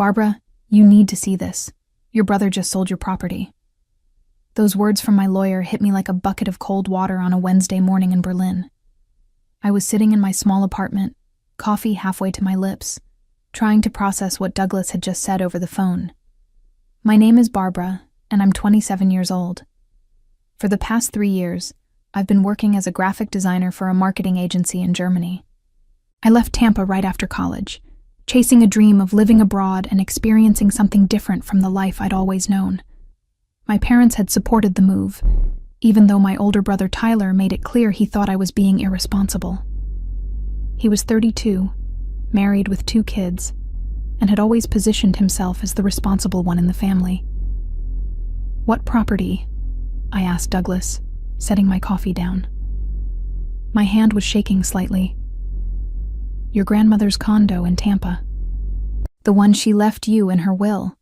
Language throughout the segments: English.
"Barbara, you need to see this. Your brother just sold your property." Those words from my lawyer hit me like a bucket of cold water on a Wednesday morning in Berlin. I was sitting in my small apartment, coffee halfway to my lips, trying to process what Douglas had just said over the phone. My name is Barbara, and I'm 27 years old. For the past 3 years, I've been working as a graphic designer for a marketing agency in Germany. I left Tampa right after college, chasing a dream of living abroad and experiencing something different from the life I'd always known. My parents had supported the move, even though my older brother Tyler made it clear he thought I was being irresponsible. He was 32, married with 2 kids, and had always positioned himself as the responsible one in the family. "What property?" I asked Douglas, setting my coffee down. My hand was shaking slightly. "Your grandmother's condo in Tampa. The one she left you in her will."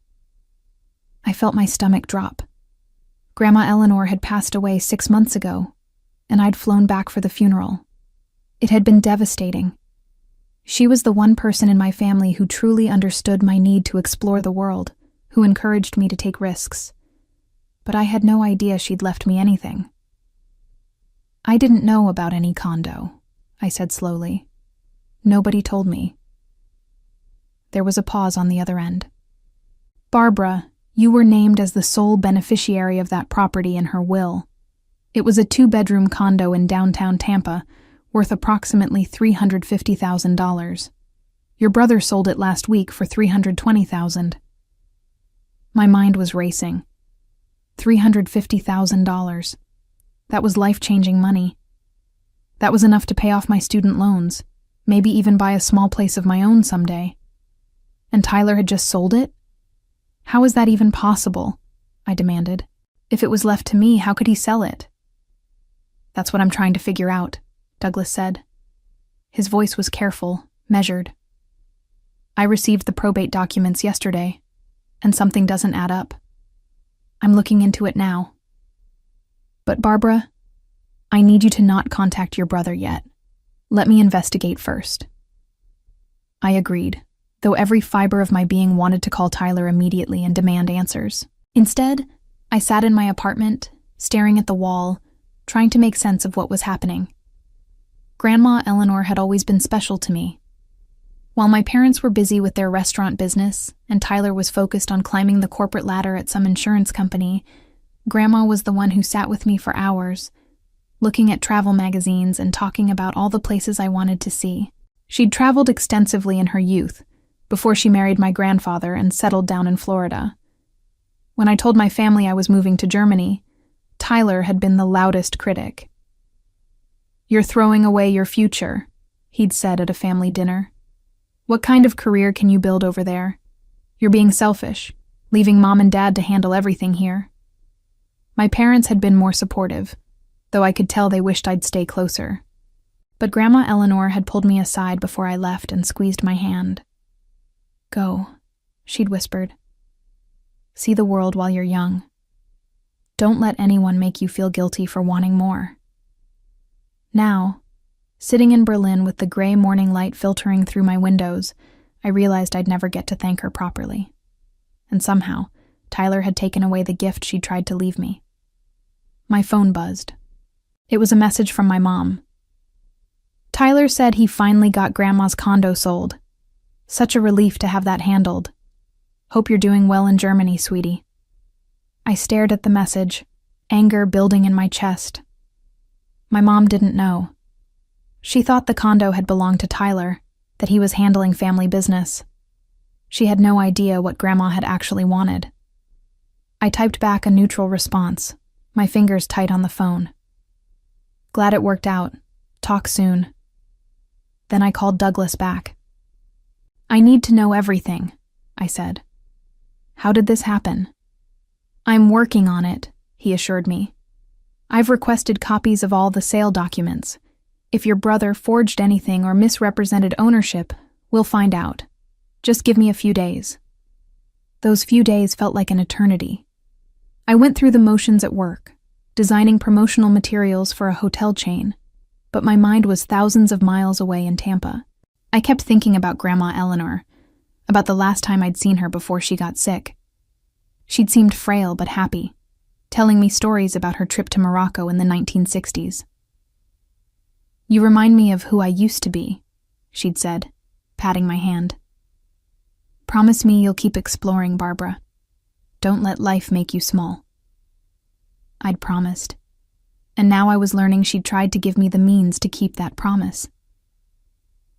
I felt my stomach drop. Grandma Eleanor had passed away 6 months ago, and I'd flown back for the funeral. It had been devastating. She was the one person in my family who truly understood my need to explore the world, who encouraged me to take risks. But I had no idea she'd left me anything. "I didn't know about any condo," I said slowly. "Nobody told me." There was a pause on the other end. "Barbara, you were named as the sole beneficiary of that property in her will. It was a 2-bedroom condo in downtown Tampa, worth approximately $350,000. Your brother sold it last week for $320,000. My mind was racing. $350,000. That was life-changing money. That was enough to pay off my student loans, maybe even buy a small place of my own someday. And Tyler had just sold it? How is that even possible? I demanded. If it was left to me, how could he sell it? "That's what I'm trying to figure out," Douglas said. His voice was careful, measured. "I received the probate documents yesterday, and something doesn't add up. I'm looking into it now. But Barbara, I need you to not contact your brother yet. Let me investigate first." I agreed, though every fiber of my being wanted to call Tyler immediately and demand answers. Instead, I sat in my apartment, staring at the wall, trying to make sense of what was happening. Grandma Eleanor had always been special to me. While my parents were busy with their restaurant business and Tyler was focused on climbing the corporate ladder at some insurance company, Grandma was the one who sat with me for hours, looking at travel magazines and talking about all the places I wanted to see. She'd traveled extensively in her youth, before she married my grandfather and settled down in Florida. When I told my family I was moving to Germany, Tyler had been the loudest critic. "You're throwing away your future," he'd said at a family dinner. "What kind of career can you build over there? You're being selfish, leaving Mom and Dad to handle everything here." My parents had been more supportive, though I could tell they wished I'd stay closer. But Grandma Eleanor had pulled me aside before I left and squeezed my hand. "Go," she'd whispered. "See the world while you're young. Don't let anyone make you feel guilty for wanting more." Now, sitting in Berlin with the gray morning light filtering through my windows, I realized I'd never get to thank her properly. And somehow, Tyler had taken away the gift she'd tried to leave me. My phone buzzed. It was a message from my mom. "Tyler said he finally got Grandma's condo sold. Such a relief to have that handled. Hope you're doing well in Germany, sweetie." I stared at the message, anger building in my chest. My mom didn't know. She thought the condo had belonged to Tyler, that he was handling family business. She had no idea what Grandma had actually wanted. I typed back a neutral response, my fingers tight on the phone. "Glad it worked out. Talk soon." Then I called Douglas back. "I need to know everything," I said. "How did this happen?" "I'm working on it," he assured me. "I've requested copies of all the sale documents. If your brother forged anything or misrepresented ownership, we'll find out. Just give me a few days." Those few days felt like an eternity. I went through the motions at work, designing promotional materials for a hotel chain, but my mind was thousands of miles away in Tampa. I kept thinking about Grandma Eleanor, about the last time I'd seen her before she got sick. She'd seemed frail but happy, telling me stories about her trip to Morocco in the 1960s. "You remind me of who I used to be," she'd said, patting my hand. "Promise me you'll keep exploring, Barbara. Don't let life make you small." I'd promised, and now I was learning she'd tried to give me the means to keep that promise.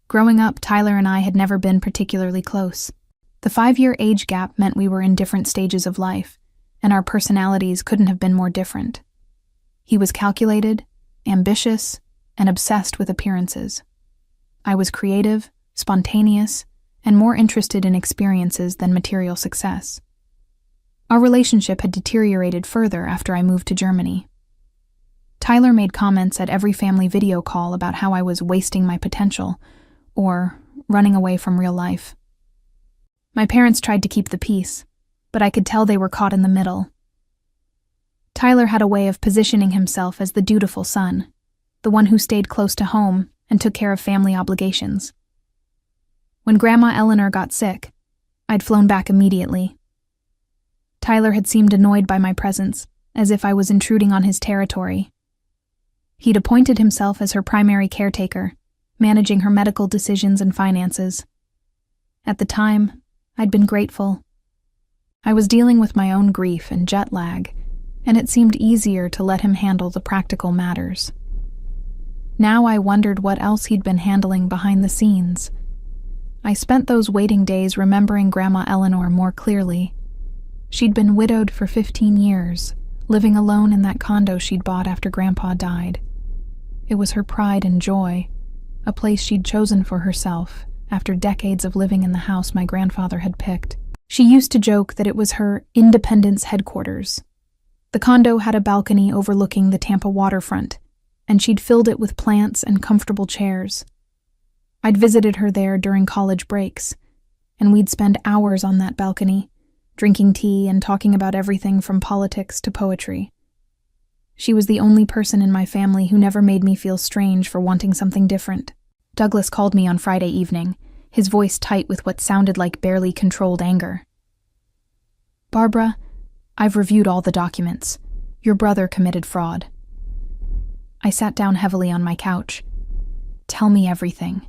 Growing up, Tyler and I had never been particularly close. The 5-year age gap meant we were in different stages of life, and our personalities couldn't have been more different. He was calculated, ambitious, and obsessed with appearances. I was creative, spontaneous, and more interested in experiences than material success. Our relationship had deteriorated further after I moved to Germany. Tyler made comments at every family video call about how I was wasting my potential, or running away from real life. My parents tried to keep the peace, but I could tell they were caught in the middle. Tyler had a way of positioning himself as the dutiful son, the one who stayed close to home and took care of family obligations. When Grandma Eleanor got sick, I'd flown back immediately. Tyler had seemed annoyed by my presence, as if I was intruding on his territory. He'd appointed himself as her primary caretaker, managing her medical decisions and finances. At the time, I'd been grateful. I was dealing with my own grief and jet lag, and it seemed easier to let him handle the practical matters. Now I wondered what else he'd been handling behind the scenes. I spent those waiting days remembering Grandma Eleanor more clearly. She'd been widowed for 15 years, living alone in that condo she'd bought after Grandpa died. It was her pride and joy, a place she'd chosen for herself after decades of living in the house my grandfather had picked. She used to joke that it was her independence headquarters. The condo had a balcony overlooking the Tampa waterfront, and she'd filled it with plants and comfortable chairs. I'd visited her there during college breaks, and we'd spend hours on that balcony, drinking tea and talking about everything from politics to poetry. She was the only person in my family who never made me feel strange for wanting something different. Douglas called me on Friday evening, his voice tight with what sounded like barely controlled anger. "Barbara, I've reviewed all the documents. Your brother committed fraud." I sat down heavily on my couch. "Tell me everything."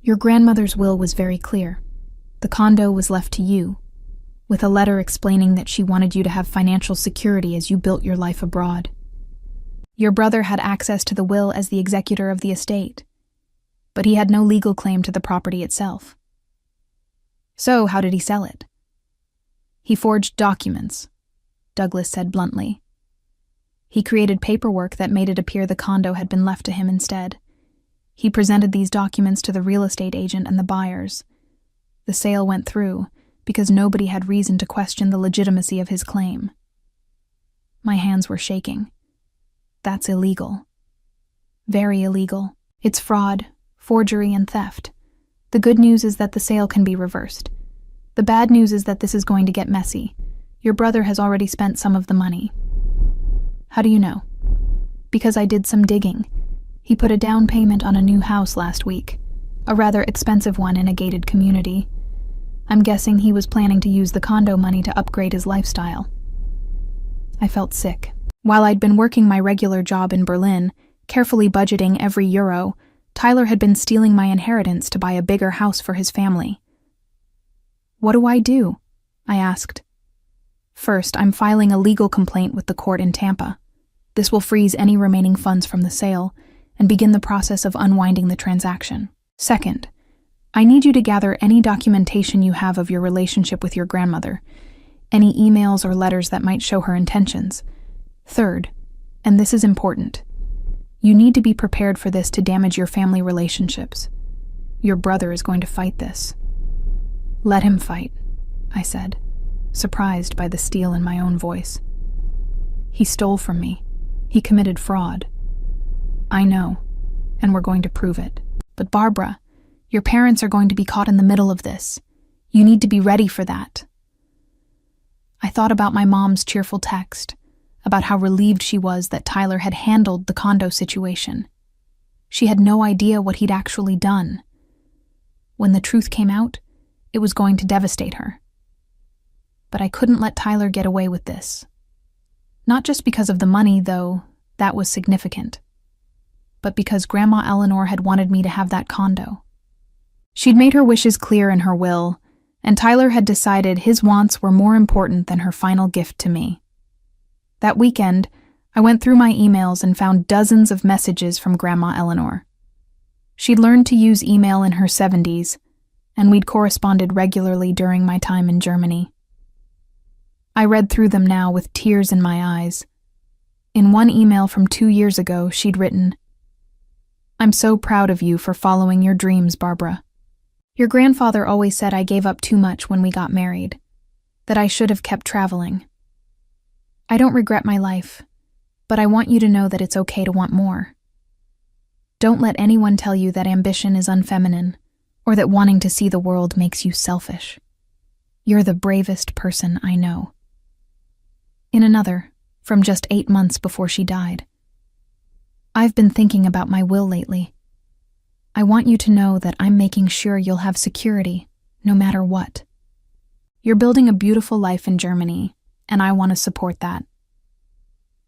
"Your grandmother's will was very clear. The condo was left to you, with a letter explaining that she wanted you to have financial security as you built your life abroad. Your brother had access to the will as the executor of the estate, but he had no legal claim to the property itself. So how did he sell it?" "He forged documents," Douglas said bluntly. "He created paperwork that made it appear the condo had been left to him instead. He presented these documents to the real estate agent and the buyers. The sale went through because nobody had reason to question the legitimacy of his claim." My hands were shaking. "That's illegal. Very illegal. It's fraud, forgery, and theft. The good news is that the sale can be reversed. The bad news is that this is going to get messy. Your brother has already spent some of the money." "How do you know?" "Because I did some digging. He put a down payment on a new house last week, a rather expensive one in a gated community. I'm guessing he was planning to use the condo money to upgrade his lifestyle." I felt sick. While I'd been working my regular job in Berlin, carefully budgeting every euro, Tyler had been stealing my inheritance to buy a bigger house for his family. "What do I do?" I asked. "First, I'm filing a legal complaint with the court in Tampa. This will freeze any remaining funds from the sale and begin the process of unwinding the transaction. Second, I need you to gather any documentation you have of your relationship with your grandmother, any emails or letters that might show her intentions. Third, and this is important, you need to be prepared for this to damage your family relationships. Your brother is going to fight this." "Let him fight," I said, surprised by the steel in my own voice. "He stole from me. He committed fraud." "I know, and we're going to prove it. But Barbara, your parents are going to be caught in the middle of this. You need to be ready for that." I thought about my mom's cheerful text, about how relieved she was that Tyler had handled the condo situation. She had no idea what he'd actually done. When the truth came out, It was going to devastate her. But I couldn't let Tyler get away with this. Not just because of the money, though that was significant, but because Grandma Eleanor had wanted me to have that condo. She'd made her wishes clear in her will, and Tyler had decided his wants were more important than her final gift to me. That weekend, I went through my emails and found dozens of messages from Grandma Eleanor. She'd learned to use email in her 70s, and we'd corresponded regularly during my time in Germany. I read through them now with tears in my eyes. In one email from 2 years ago, she'd written, "I'm so proud of you for following your dreams, Barbara. Your grandfather always said I gave up too much when we got married, that I should have kept traveling. I don't regret my life, but I want you to know that it's okay to want more. Don't let anyone tell you that ambition is unfeminine, or that wanting to see the world makes you selfish. You're the bravest person I know." In another, from just 8 months before she died, "I've been thinking about my will lately. I want you to know that I'm making sure you'll have security, no matter what. You're building a beautiful life in Germany, and I want to support that.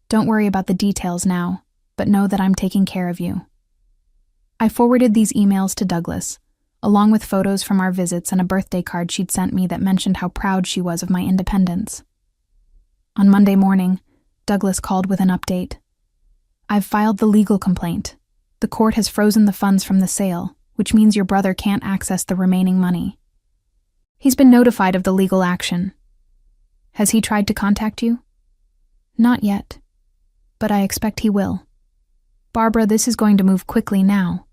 Don't worry about the details now, but know that I'm taking care of you." I forwarded these emails to Douglas, along with photos from our visits and a birthday card she'd sent me that mentioned how proud she was of my independence. On Monday morning, Douglas called with an update. "I've filed the legal complaint. The court has frozen the funds from the sale, which means your brother can't access the remaining money. He's been notified of the legal action. Has he tried to contact you?" "Not yet, but I expect he will. Barbara, this is going to move quickly now.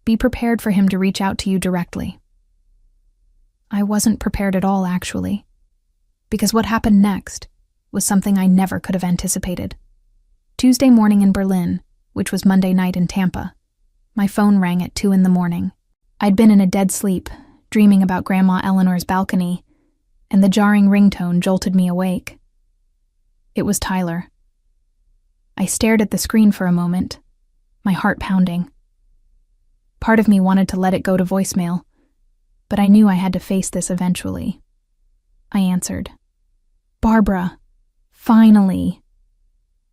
Be prepared for him to reach out to you directly." I wasn't prepared at all, actually, because what happened next was something I never could have anticipated. Tuesday morning in Berlin, which was Monday night in Tampa, my phone rang at 2 a.m. I'd been in a dead sleep, dreaming about Grandma Eleanor's balcony, and the jarring ringtone jolted me awake. It was Tyler. I stared at the screen for a moment, my heart pounding. Part of me wanted to let it go to voicemail, but I knew I had to face this eventually. I answered. "Barbara, finally."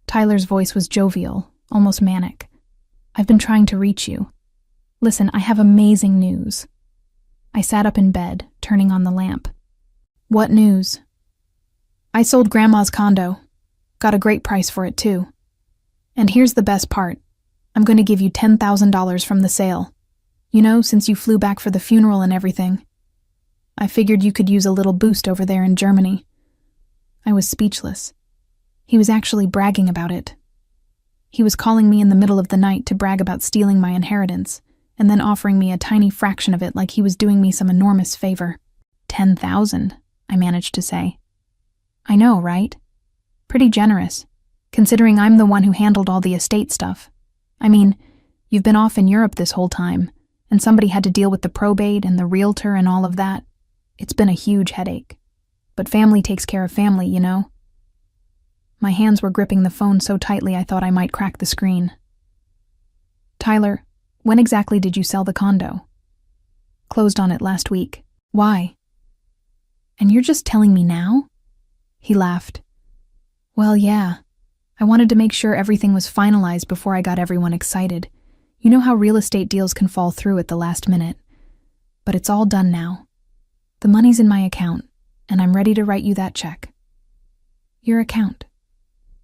Tyler's voice was jovial, almost manic. "I've been trying to reach you. Listen, I have amazing news." I sat up in bed, turning on the lamp. "What news?" "I sold Grandma's condo. Got a great price for it, too. And here's the best part. I'm going to give you $10,000 from the sale. You know, since you flew back for the funeral and everything. I figured you could use a little boost over there in Germany." I was speechless. He was actually bragging about it. He was calling me in the middle of the night to brag about stealing my inheritance, and then offering me a tiny fraction of it like he was doing me some enormous favor. 10,000, I managed to say. "I know, right? Pretty generous, considering I'm the one who handled all the estate stuff. I mean, you've been off in Europe this whole time, and somebody had to deal with the probate and the realtor and all of that. It's been a huge headache. But family takes care of family, you know." My hands were gripping the phone so tightly I thought I might crack the screen. "Tyler, when exactly did you sell the condo?" "Closed on it last week." "Why?" "And you're just telling me now?" He laughed. "Well, yeah. I wanted to make sure everything was finalized before I got everyone excited. You know how real estate deals can fall through at the last minute. But it's all done now. The money's in my account, and I'm ready to write you that check." "Your account,"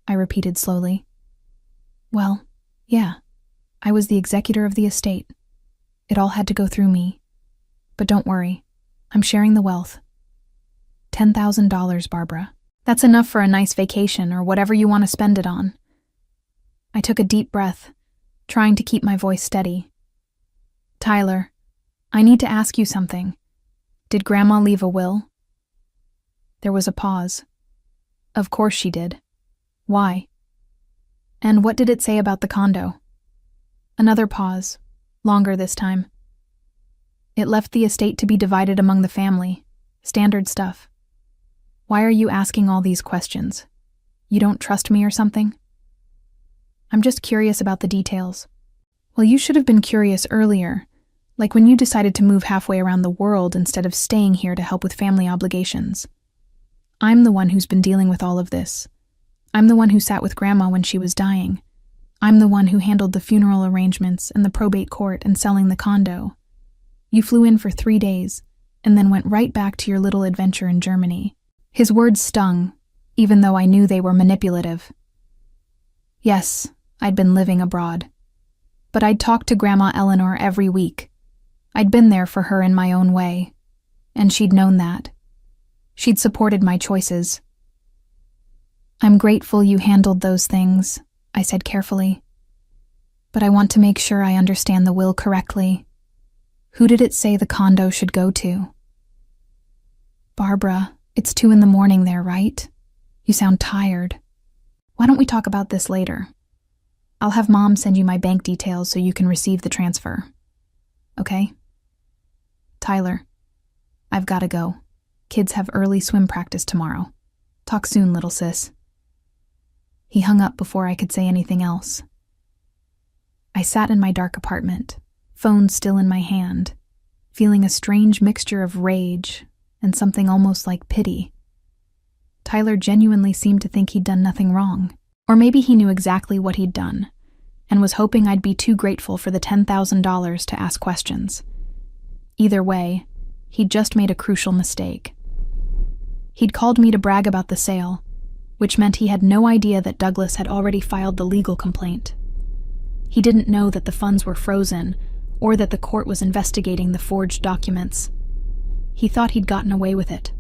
I repeated slowly. "Well, yeah. I was the executor of the estate. It all had to go through me. But don't worry. I'm sharing the wealth. $10,000, Barbara. That's enough for a nice vacation or whatever you want to spend it on." I took a deep breath, trying to keep my voice steady. "Tyler, I need to ask you something. Did Grandma leave a will?" There was a pause. "Of course she did. Why?" "And what did it say about the condo?" Another pause, longer this time. "It left the estate to be divided among the family. Standard stuff." "Why are you asking all these questions? You don't trust me or something?" "I'm just curious about the details." "Well, you should have been curious earlier. Like when you decided to move halfway around the world instead of staying here to help with family obligations. I'm the one who's been dealing with all of this. I'm the one who sat with Grandma when she was dying. I'm the one who handled the funeral arrangements and the probate court and selling the condo. You flew in for 3 days and then went right back to your little adventure in Germany. His words stung, even though I knew they were manipulative. Yes, I'd been living abroad. But I'd talked to Grandma Eleanor every week. I'd been there for her in my own way, and she'd known that. She'd supported my choices. I'm grateful you handled those things, I said carefully. But I want to make sure I understand the will correctly. Who did it say the condo should go to? Barbara, it's 2 a.m. there, right? You sound tired. Why don't we talk about this later? I'll have Mom send you my bank details so you can receive the transfer. Okay? Tyler, I've gotta go. Kids have early swim practice tomorrow. Talk soon, little sis. He hung up before I could say anything else. I sat in my dark apartment, phone still in my hand, feeling a strange mixture of rage and something almost like pity. Tyler genuinely seemed to think he'd done nothing wrong, or maybe he knew exactly what he'd done, and was hoping I'd be too grateful for the $10,000 to ask questions. Either way, he'd just made a crucial mistake. He'd called me to brag about the sale, which meant he had no idea that Douglas had already filed the legal complaint. He didn't know that the funds were frozen, or that the court was investigating the forged documents. He thought he'd gotten away with it.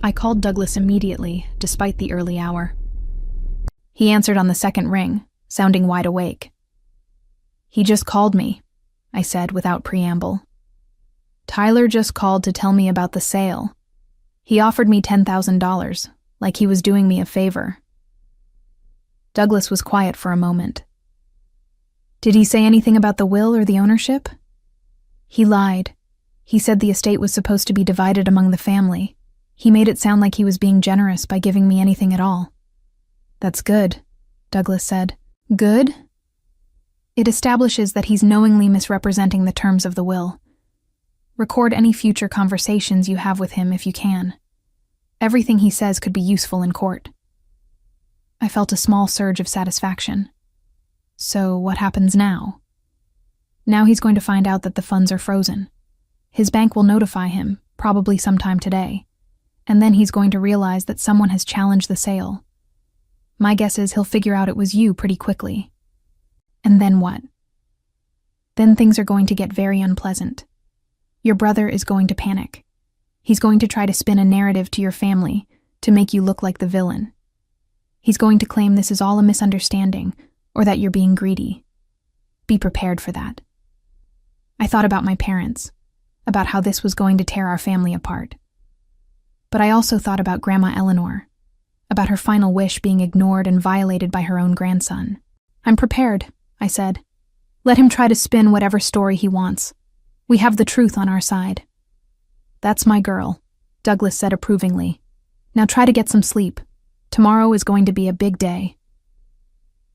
I called Douglas immediately, despite the early hour. He answered on the second ring, sounding wide awake. He just called me, I said without preamble. Tyler just called to tell me about the sale. He offered me $10,000, like he was doing me a favor. Douglas was quiet for a moment. Did he say anything about the will or the ownership? He lied. He said the estate was supposed to be divided among the family. He made it sound like he was being generous by giving me anything at all. That's good, Douglas said. Good? It establishes that he's knowingly misrepresenting the terms of the will. Record any future conversations you have with him if you can. Everything he says could be useful in court. I felt a small surge of satisfaction. So what happens now? Now he's going to find out that the funds are frozen. His bank will notify him, probably sometime today, and then he's going to realize that someone has challenged the sale. My guess is he'll figure out it was you pretty quickly. And then what? Then things are going to get very unpleasant. Your brother is going to panic. He's going to try to spin a narrative to your family to make you look like the villain. He's going to claim this is all a misunderstanding or that you're being greedy. Be prepared for that. I thought about my parents, about how this was going to tear our family apart. But I also thought about Grandma Eleanor, about her final wish being ignored and violated by her own grandson. I'm prepared, I said. Let him try to spin whatever story he wants. We have the truth on our side. That's my girl, Douglas said approvingly. Now try to get some sleep. Tomorrow is going to be a big day.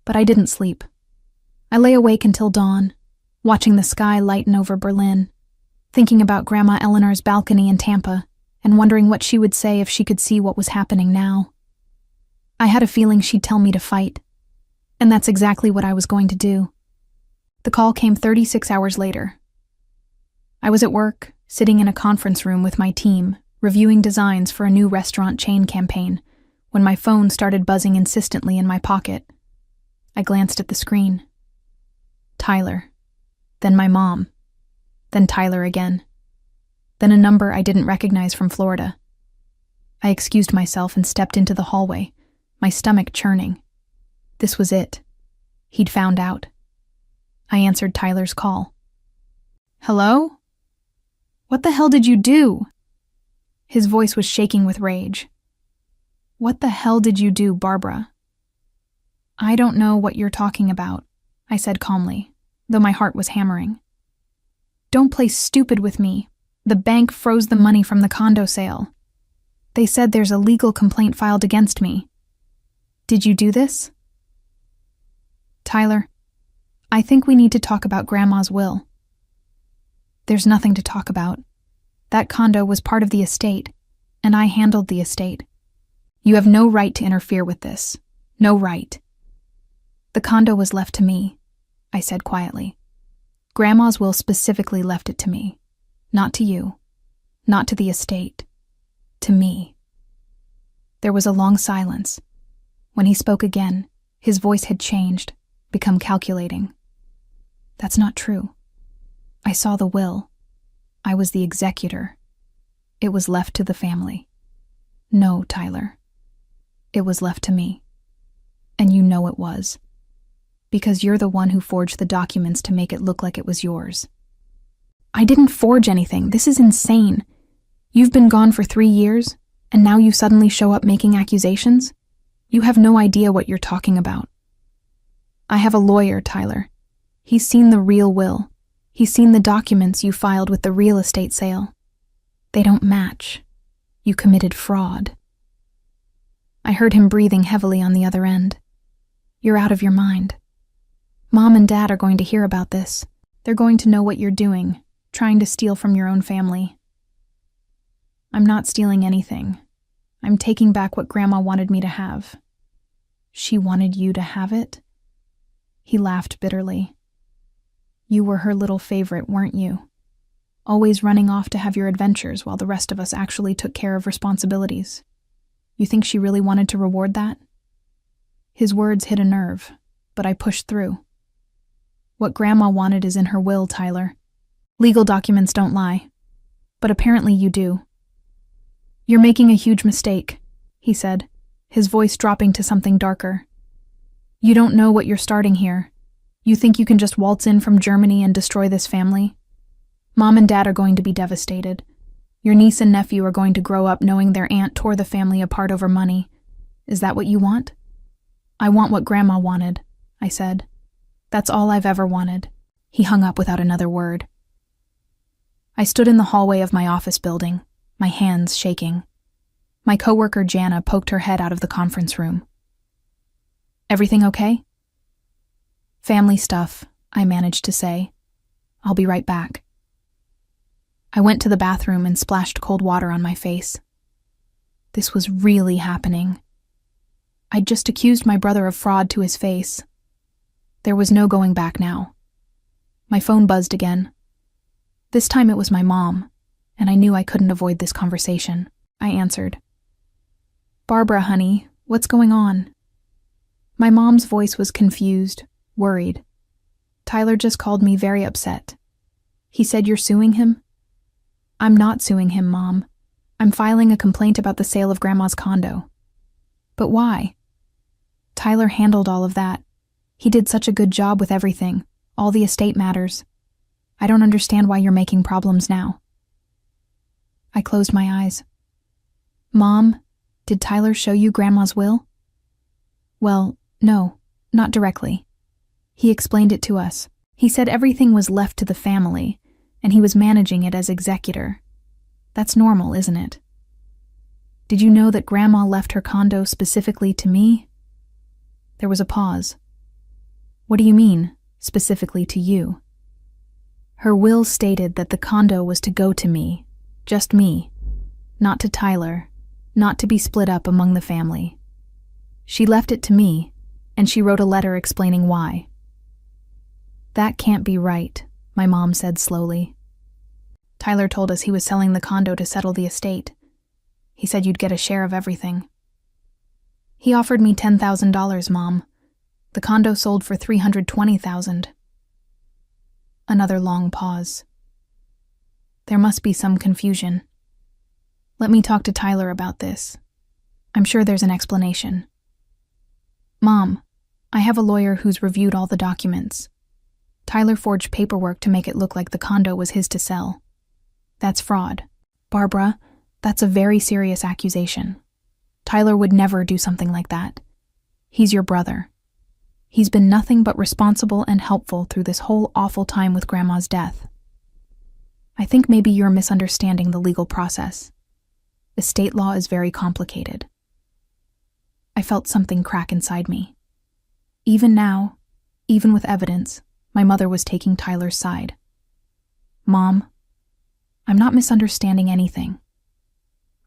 But I didn't sleep. I lay awake until dawn, watching the sky lighten over Berlin, thinking about Grandma Eleanor's balcony in Tampa, and wondering what she would say if she could see what was happening now. I had a feeling she'd tell me to fight, and that's exactly what I was going to do. The call came 36 hours later. I was at work, sitting in a conference room with my team, reviewing designs for a new restaurant chain campaign, when my phone started buzzing insistently in my pocket. I glanced at the screen. Tyler. Then my mom. Then Tyler again. Then a number I didn't recognize from Florida. I excused myself and stepped into the hallway, my stomach churning. This was it. He'd found out. I answered Tyler's call. Hello? What the hell did you do? His voice was shaking with rage. What the hell did you do, Barbara? I don't know what you're talking about, I said calmly, though my heart was hammering. Don't play stupid with me. The bank froze the money from the condo sale. They said there's a legal complaint filed against me. Did you do this? Tyler, I think we need to talk about Grandma's will. There's nothing to talk about. That condo was part of the estate, and I handled the estate. You have no right to interfere with this. No right. The condo was left to me, I said quietly. Grandma's will specifically left it to me. Not to you. Not to the estate. To me. There was a long silence. When he spoke again, his voice had changed, become calculating. That's not true. I saw the will. I was the executor. It was left to the family. No, Tyler. It was left to me. And you know it was. Because you're the one who forged the documents to make it look like it was yours. I didn't forge anything. This is insane. You've been gone for 3 years, and now you suddenly show up making accusations? You have no idea what you're talking about. I have a lawyer, Tyler. He's seen the real will. He's seen the documents you filed with the real estate sale. They don't match. You committed fraud. I heard him breathing heavily on the other end. You're out of your mind. Mom and Dad are going to hear about this. They're going to know what you're doing, trying to steal from your own family. I'm not stealing anything. I'm taking back what Grandma wanted me to have. She wanted you to have it? He laughed bitterly. You were her little favorite, weren't you? Always running off to have your adventures while the rest of us actually took care of responsibilities. You think she really wanted to reward that? His words hit a nerve, but I pushed through. What Grandma wanted is in her will, Tyler. Legal documents don't lie. But apparently you do. You're making a huge mistake, he said, his voice dropping to something darker. You don't know what you're starting here. You think you can just waltz in from Germany and destroy this family? Mom and Dad are going to be devastated. Your niece and nephew are going to grow up knowing their aunt tore the family apart over money. Is that what you want? I want what Grandma wanted, I said. That's all I've ever wanted. He hung up without another word. I stood in the hallway of my office building, my hands shaking. My coworker Jana poked her head out of the conference room. Everything okay? Family stuff, I managed to say. I'll be right back. I went to the bathroom and splashed cold water on my face. This was really happening. I'd just accused my brother of fraud to his face. There was no going back now. My phone buzzed again. This time it was my mom, and I knew I couldn't avoid this conversation. I answered. Barbara, honey, what's going on? My mom's voice was confused, worried. Tyler just called me very upset. He said you're suing him? I'm not suing him, Mom. I'm filing a complaint about the sale of Grandma's condo. But why? Tyler handled all of that. He did such a good job with everything, all the estate matters. I don't understand why you're making problems now. I closed my eyes. Mom, did Tyler show you Grandma's will? Well, no, not directly. He explained it to us. He said everything was left to the family, and he was managing it as executor. That's normal, isn't it? Did you know that Grandma left her condo specifically to me? There was a pause. What do you mean, specifically to you? Her will stated that the condo was to go to me, just me, not to Tyler, not to be split up among the family. She left it to me, and she wrote a letter explaining why. That can't be right, my mom said slowly. Tyler told us he was selling the condo to settle the estate. He said you'd get a share of everything. He offered me $10,000, Mom. The condo sold for $320,000. Another long pause. There must be some confusion. Let me talk to Tyler about this. I'm sure there's an explanation. Mom, I have a lawyer who's reviewed all the documents. Tyler forged paperwork to make it look like the condo was his to sell. That's fraud. Barbara, that's a very serious accusation. Tyler would never do something like that. He's your brother. He's been nothing but responsible and helpful through this whole awful time with Grandma's death. I think maybe you're misunderstanding the legal process. Estate law is very complicated. I felt something crack inside me. Even now, even with evidence, my mother was taking Tyler's side. Mom, I'm not misunderstanding anything.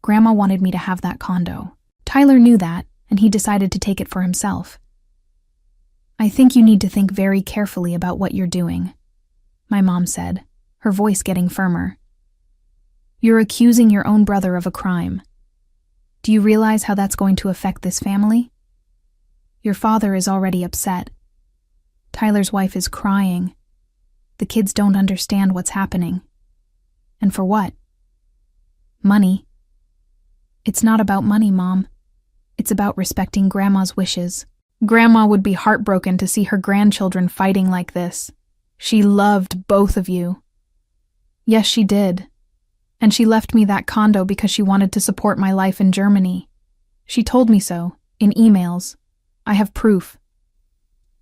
Grandma wanted me to have that condo. Tyler knew that, and he decided to take it for himself. I think you need to think very carefully about what you're doing, my mom said, her voice getting firmer. You're accusing your own brother of a crime. Do you realize how that's going to affect this family? Your father is already upset. Tyler's wife is crying. The kids don't understand what's happening. And for what? Money. It's not about money, Mom. It's about respecting Grandma's wishes. Grandma would be heartbroken to see her grandchildren fighting like this. She loved both of you. Yes, she did. And she left me that condo because she wanted to support my life in Germany. She told me so, in emails. I have proof.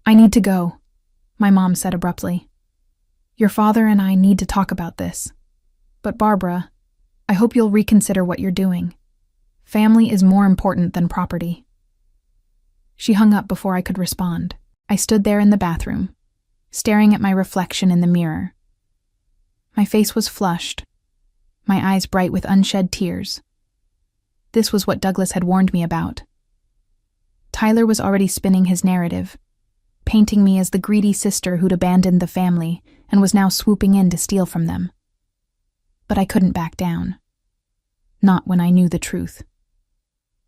I need to go, my mom said abruptly. Your father and I need to talk about this. But Barbara, I hope you'll reconsider what you're doing. Family is more important than property. She hung up before I could respond. I stood there in the bathroom, staring at my reflection in the mirror. My face was flushed, my eyes bright with unshed tears. This was what Douglas had warned me about. Tyler was already spinning his narrative, painting me as the greedy sister who'd abandoned the family and was now swooping in to steal from them. But I couldn't back down. Not when I knew the truth.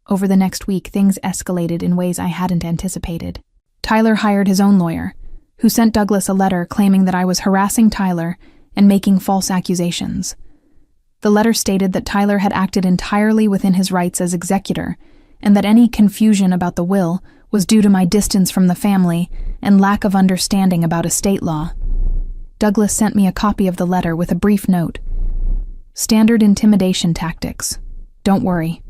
Over the next week, things escalated in ways I hadn't anticipated. Tyler hired his own lawyer, who sent Douglas a letter claiming that I was harassing Tyler and making false accusations. The letter stated that Tyler had acted entirely within his rights as executor, and that any confusion about the will was due to my distance from the family and lack of understanding about estate law. Douglas sent me a copy of the letter with a brief note. Standard intimidation tactics. Don't worry.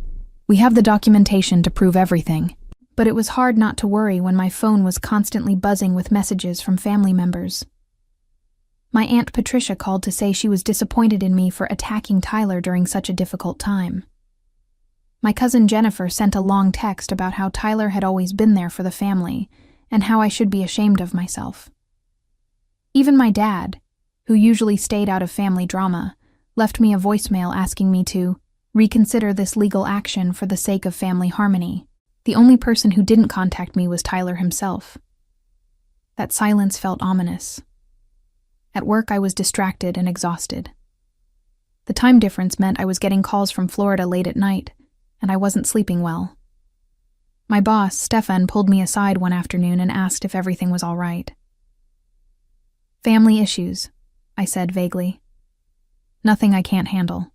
We have the documentation to prove everything. But it was hard not to worry when my phone was constantly buzzing with messages from family members. My Aunt Patricia called to say she was disappointed in me for attacking Tyler during such a difficult time. My cousin Jennifer sent a long text about how Tyler had always been there for the family and how I should be ashamed of myself. Even my dad, who usually stayed out of family drama, left me a voicemail asking me to reconsider this legal action for the sake of family harmony. The only person who didn't contact me was Tyler himself. That silence felt ominous. At work, I was distracted and exhausted. The time difference meant I was getting calls from Florida late at night, and I wasn't sleeping well. My boss, Stefan, pulled me aside one afternoon and asked if everything was all right. Family issues, I said vaguely. Nothing I can't handle.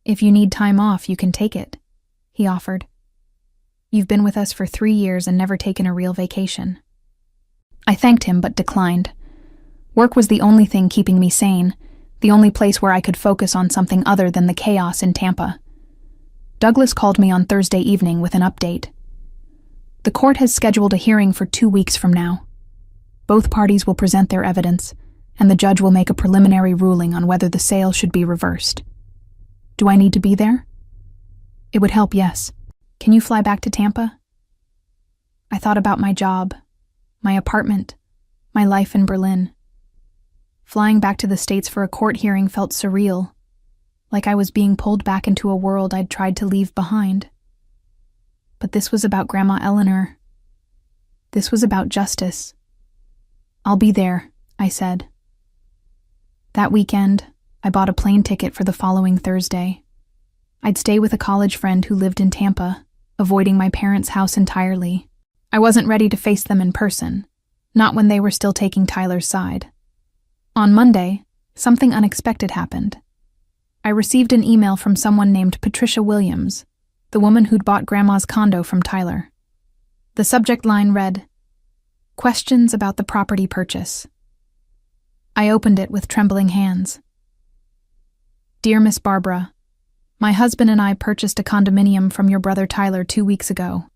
If you need time off, you can take it, he offered. You've been with us for 3 years and never taken a real vacation. I thanked him but declined. Work was the only thing keeping me sane, the only place where I could focus on something other than the chaos in Tampa. Douglas called me on Thursday evening with an update. The court has scheduled a hearing for 2 weeks from now. Both parties will present their evidence, and the judge will make a preliminary ruling on whether the sale should be reversed. Do I need to be there? It would help, yes. Can you fly back to Tampa? I thought about my job, my apartment, my life in Berlin. Flying back to the States for a court hearing felt surreal, like I was being pulled back into a world I'd tried to leave behind. But this was about Grandma Eleanor. This was about justice. I'll be there, I said. That weekend, I bought a plane ticket for the following Thursday. I'd stay with a college friend who lived in Tampa, avoiding my parents' house entirely. I wasn't ready to face them in person, not when they were still taking Tyler's side. On Monday, something unexpected happened. I received an email from someone named Patricia Williams, the woman who'd bought Grandma's condo from Tyler. The subject line read, "Questions about the property purchase." I opened it with trembling hands. Dear Miss Barbara, my husband and I purchased a condominium from your brother Tyler 2 weeks ago.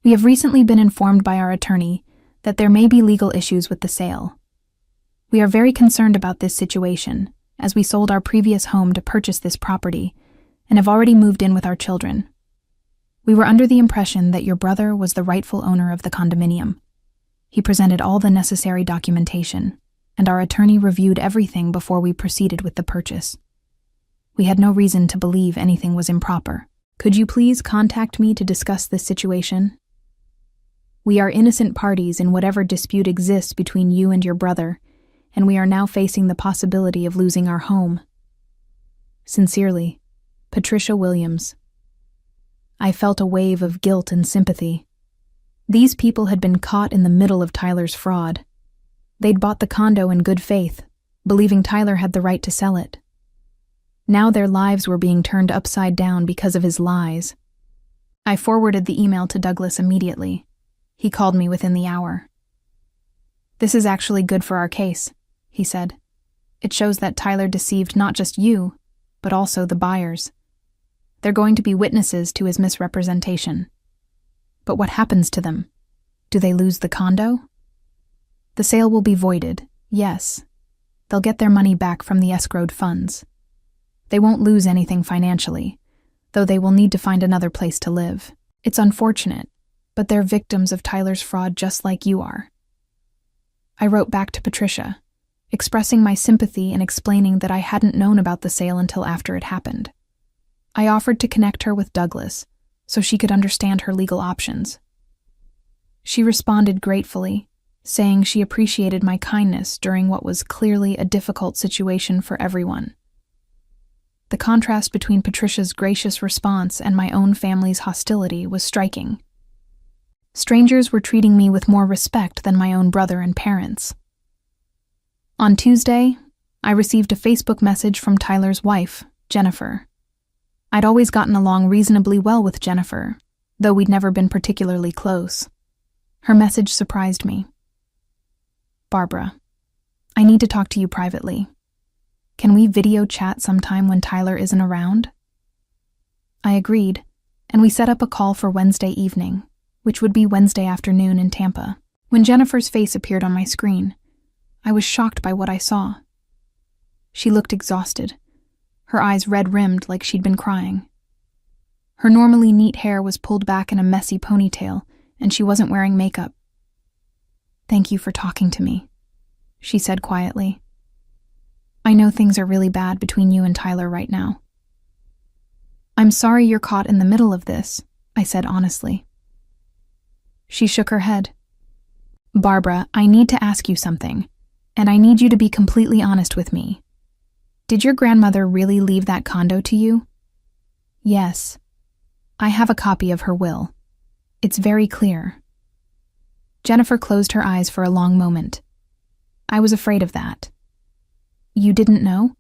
We have recently been informed by our attorney that there may be legal issues with the sale. We are very concerned about this situation, as we sold our previous home to purchase this property and have already moved in with our children. We were under the impression that your brother was the rightful owner of the condominium. He presented all the necessary documentation. and our attorney reviewed everything before we proceeded with the purchase. We had no reason to believe anything was improper. Could you please contact me to discuss this situation? We are innocent parties in whatever dispute exists between you and your brother, and we are now facing the possibility of losing our home. Sincerely, Patricia Williams. I felt a wave of guilt and sympathy. These people had been caught in the middle of Tyler's fraud. They'd bought the condo in good faith, believing Tyler had the right to sell it. Now their lives were being turned upside down because of his lies. I forwarded the email to Douglas immediately. He called me within the hour. "This is actually good for our case," he said. "It shows that Tyler deceived not just you, but also the buyers. They're going to be witnesses to his misrepresentation. But what happens to them? Do they lose the condo? The sale will be voided, yes. They'll get their money back from the escrowed funds. They won't lose anything financially, though they will need to find another place to live. It's unfortunate, but they're victims of Tyler's fraud just like you are." I wrote back to Patricia, expressing my sympathy and explaining that I hadn't known about the sale until after it happened. I offered to connect her with Douglas so she could understand her legal options. She responded gratefully, saying she appreciated my kindness during what was clearly a difficult situation for everyone. The contrast between Patricia's gracious response and my own family's hostility was striking. Strangers were treating me with more respect than my own brother and parents. On Tuesday, I received a Facebook message from Tyler's wife, Jennifer. I'd always gotten along reasonably well with Jennifer, though we'd never been particularly close. Her message surprised me. "Barbara, I need to talk to you privately. Can we video chat sometime when Tyler isn't around?" I agreed, and we set up a call for Wednesday evening, which would be Wednesday afternoon in Tampa. When Jennifer's face appeared on my screen, I was shocked by what I saw. She looked exhausted, her eyes red-rimmed like she'd been crying. Her normally neat hair was pulled back in a messy ponytail, and she wasn't wearing makeup. "Thank you for talking to me," she said quietly. "I know things are really bad between you and Tyler right now." "I'm sorry you're caught in the middle of this," I said honestly. She shook her head. "Barbara, I need to ask you something, and I need you to be completely honest with me. Did your grandmother really leave that condo to you?" "Yes. I have a copy of her will. It's very clear." Jennifer closed her eyes for a long moment. "I was afraid of that." "You didn't know?"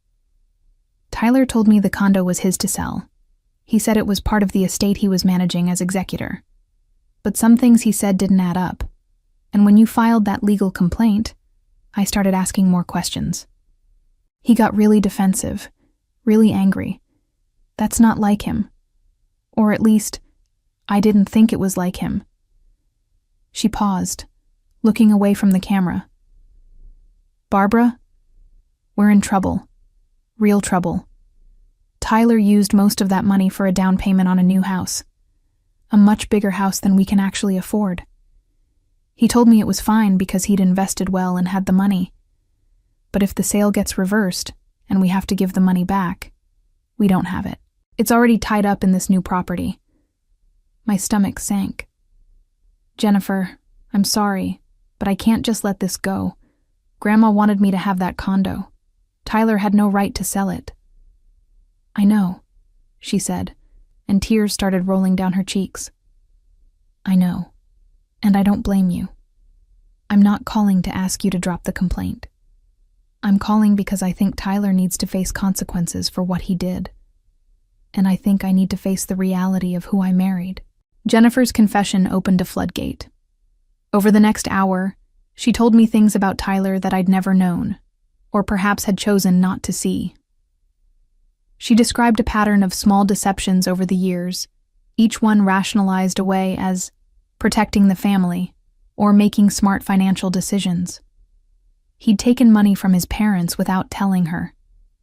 "Tyler told me the condo was his to sell. He said it was part of the estate he was managing as executor. But some things he said didn't add up, and when you filed that legal complaint, I started asking more questions. He got really defensive, really angry. That's not like him. Or at least, I didn't think it was like him." She paused, looking away from the camera. "Barbara, we're in trouble. Real trouble. Tyler used most of that money for a down payment on a new house. A much bigger house than we can actually afford. He told me it was fine because he'd invested well and had the money. But if the sale gets reversed and we have to give the money back, we don't have it. It's already tied up in this new property." My stomach sank. "Jennifer, I'm sorry, but I can't just let this go. Grandma wanted me to have that condo. Tyler had no right to sell it." "I know," she said, and tears started rolling down her cheeks. "I know, and I don't blame you. I'm not calling to ask you to drop the complaint. I'm calling because I think Tyler needs to face consequences for what he did. And I think I need to face the reality of who I married." Jennifer's confession opened a floodgate. Over the next hour, she told me things about Tyler that I'd never known, or perhaps had chosen not to see. She described a pattern of small deceptions over the years, each one rationalized away as protecting the family or making smart financial decisions. He'd taken money from his parents without telling her,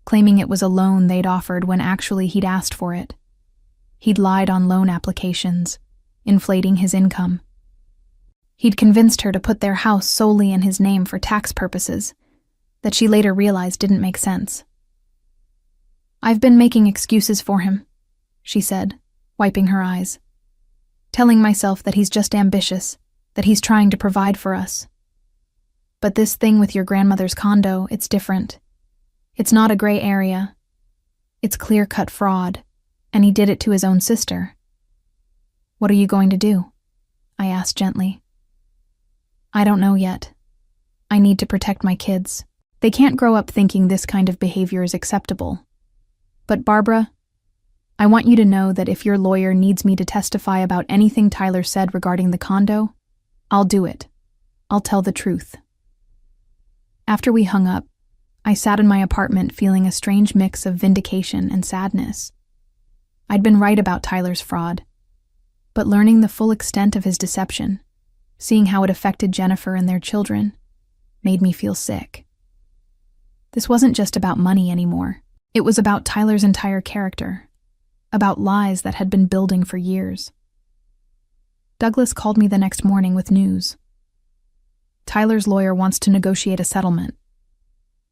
claiming it was a loan they'd offered when actually he'd asked for it. He'd lied on loan applications, inflating his income. He'd convinced her to put their house solely in his name for tax purposes, that she later realized didn't make sense. "I've been making excuses for him," she said, wiping her eyes. "Telling myself that he's just ambitious, that he's trying to provide for us. But this thing with your grandmother's condo, it's different. It's not a gray area. It's clear-cut fraud, and he did it to his own sister." "What are you going to do?" I asked gently. "I don't know yet. I need to protect my kids. They can't grow up thinking this kind of behavior is acceptable. But Barbara, I want you to know that if your lawyer needs me to testify about anything Tyler said regarding the condo, I'll do it. I'll tell the truth." After we hung up, I sat in my apartment feeling a strange mix of vindication and sadness. I'd been right about Tyler's fraud, but learning the full extent of his deception, seeing how it affected Jennifer and their children, made me feel sick. This wasn't just about money anymore. It was about Tyler's entire character, about lies that had been building for years. Douglas called me the next morning with news. Tyler's lawyer wants to negotiate a settlement.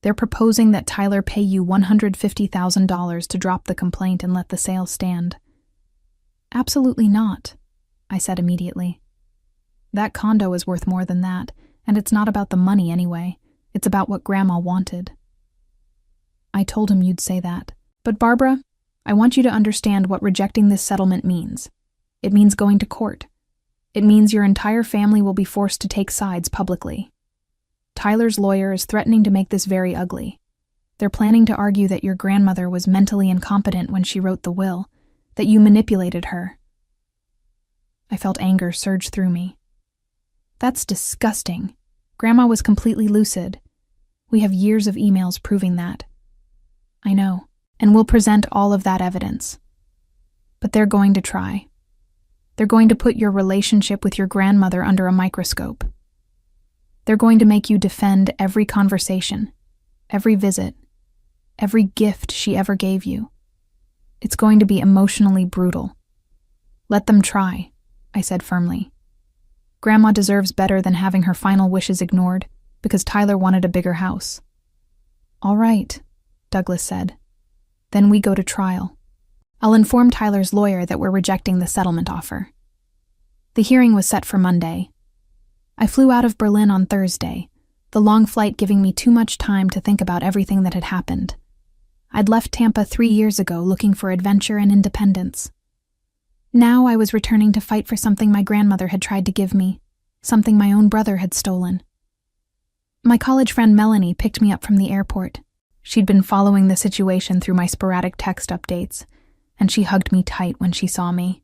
They're proposing that Tyler pay you $150,000 to drop the complaint and let the sale stand. "Absolutely not," I said immediately. "That condo is worth more than that, and it's not about the money anyway. It's about what Grandma wanted." I told him you'd say that. "But Barbara, I want you to understand what rejecting this settlement means. It means going to court. It means your entire family will be forced to take sides publicly. Tyler's lawyer is threatening to make this very ugly. They're planning to argue that your grandmother was mentally incompetent when she wrote the will, that you manipulated her." I felt anger surge through me. "That's disgusting. Grandma was completely lucid. We have years of emails proving that." "I know, and we'll present all of that evidence. But they're going to try. They're going to put your relationship with your grandmother under a microscope. They're going to make you defend every conversation, every visit, every gift she ever gave you. It's going to be emotionally brutal. Let them try," I said firmly. "Grandma deserves better than having her final wishes ignored because Tyler wanted a bigger house." "All right," Douglas said. "Then we go to trial. I'll inform Tyler's lawyer that we're rejecting the settlement offer." The hearing was set for Monday. I flew out of Berlin on Thursday, the long flight giving me too much time to think about everything that had happened. I'd left Tampa 3 years ago looking for adventure and independence. Now I was returning to fight for something my grandmother had tried to give me, something my own brother had stolen. My college friend Melanie picked me up from the airport. She'd been following the situation through my sporadic text updates, and she hugged me tight when she saw me.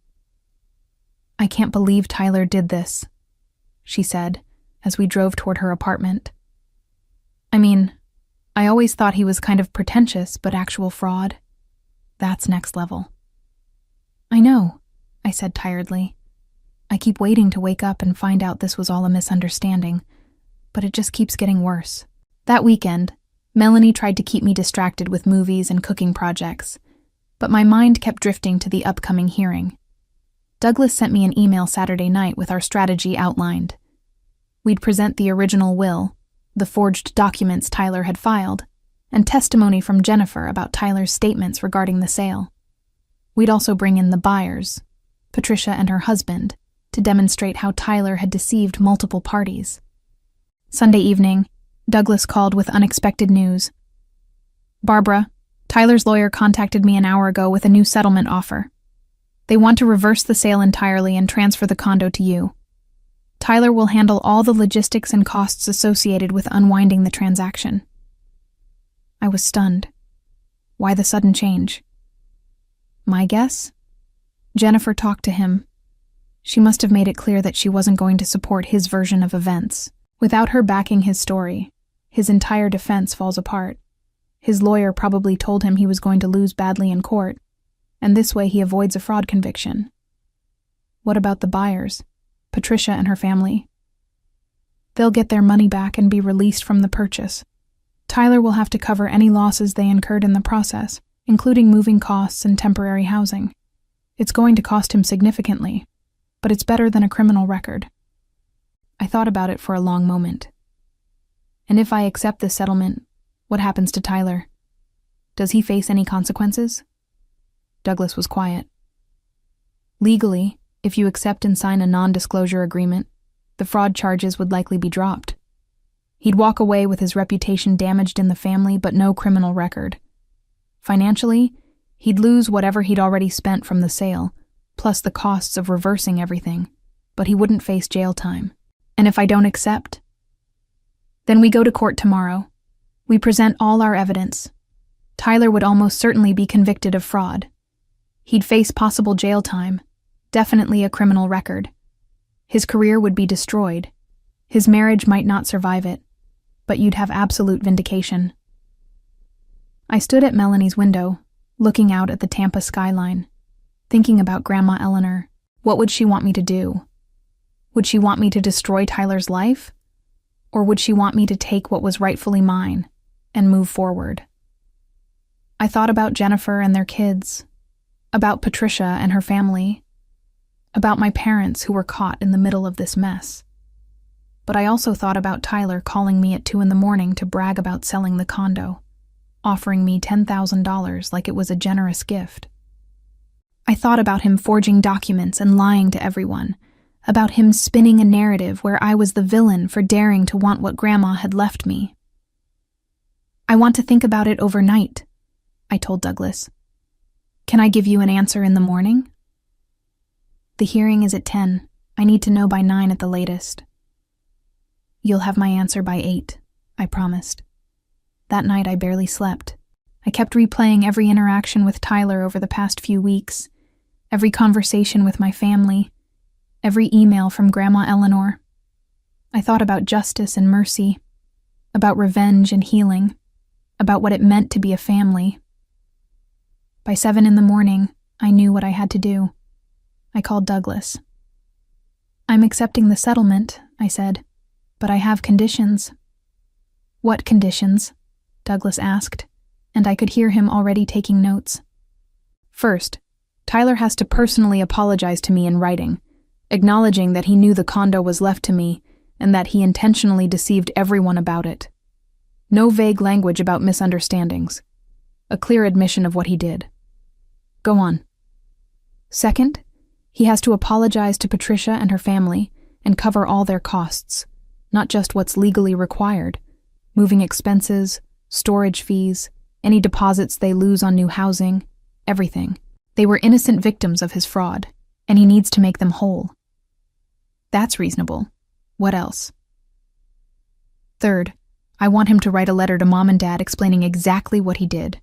"I can't believe Tyler did this," she said, as we drove toward her apartment. "I mean, I always thought he was kind of pretentious, but actual fraud, that's next level." "I know," I said tiredly. "I keep waiting to wake up and find out this was all a misunderstanding, but it just keeps getting worse." That weekend, Melanie tried to keep me distracted with movies and cooking projects, but my mind kept drifting to the upcoming hearing. Douglas sent me an email Saturday night with our strategy outlined. We'd present the original will, the forged documents Tyler had filed, and testimony from Jennifer about Tyler's statements regarding the sale. We'd also bring in the buyers, Patricia and her husband, to demonstrate how Tyler had deceived multiple parties. Sunday evening, Douglas called with unexpected news. "Barbara, Tyler's lawyer contacted me an hour ago with a new settlement offer. They want to reverse the sale entirely and transfer the condo to you. Tyler will handle all the logistics and costs associated with unwinding the transaction." I was stunned. Why the sudden change? My guess? Jennifer talked to him. She must have made it clear that she wasn't going to support his version of events. Without her backing his story, his entire defense falls apart. His lawyer probably told him he was going to lose badly in court, and this way he avoids a fraud conviction. What about the buyers, Patricia and her family? They'll get their money back and be released from the purchase. Tyler will have to cover any losses they incurred in the process, including moving costs and temporary housing. It's going to cost him significantly, but it's better than a criminal record. I thought about it for a long moment. And if I accept this settlement, What happens to Tyler? Does he face any consequences? Douglas was quiet. Legally, if you accept and sign a non-disclosure agreement, the fraud charges would likely be dropped. He'd walk away with his reputation damaged in the family but no criminal record. Financially, he'd lose whatever he'd already spent from the sale, plus the costs of reversing everything, but he wouldn't face jail time. And if I don't accept? Then we go to court tomorrow. We present all our evidence. Tyler would almost certainly be convicted of fraud. He'd face possible jail time, definitely a criminal record. His career would be destroyed. His marriage might not survive it, but you'd have absolute vindication. I stood at Melanie's window, looking out at the Tampa skyline, thinking about Grandma Eleanor. What would she want me to do? Would she want me to destroy Tyler's life? Or would she want me to take what was rightfully mine and move forward? I thought about Jennifer and their kids, about Patricia and her family, about my parents who were caught in the middle of this mess. But I also thought about Tyler calling me at 2 a.m. to brag about selling the condo, offering me $10,000 like it was a generous gift. I thought about him forging documents and lying to everyone, about him spinning a narrative where I was the villain for daring to want what Grandma had left me. I want to think about it overnight, I told Douglas. Can I give you an answer in the morning? The hearing is at 10. I need to know by 9 at the latest. You'll have my answer by 8, I promised. That night I barely slept. I kept replaying every interaction with Tyler over the past few weeks, every conversation with my family, every email from Grandma Eleanor. I thought about justice and mercy, about revenge and healing, about what it meant to be a family. By 7 a.m, I knew what I had to do. I called Douglas. I'm accepting the settlement, I said, but I have conditions. What conditions? Douglas asked, and I could hear him already taking notes. First, Tyler has to personally apologize to me in writing, acknowledging that he knew the condo was left to me and that he intentionally deceived everyone about it. No vague language about misunderstandings. A clear admission of what he did. Go on. Second, he has to apologize to Patricia and her family and cover all their costs, not just what's legally required, moving expenses, storage fees, any deposits they lose on new housing, everything. They were innocent victims of his fraud, and he needs to make them whole. That's reasonable. What else? Third, I want him to write a letter to Mom and Dad explaining exactly what he did.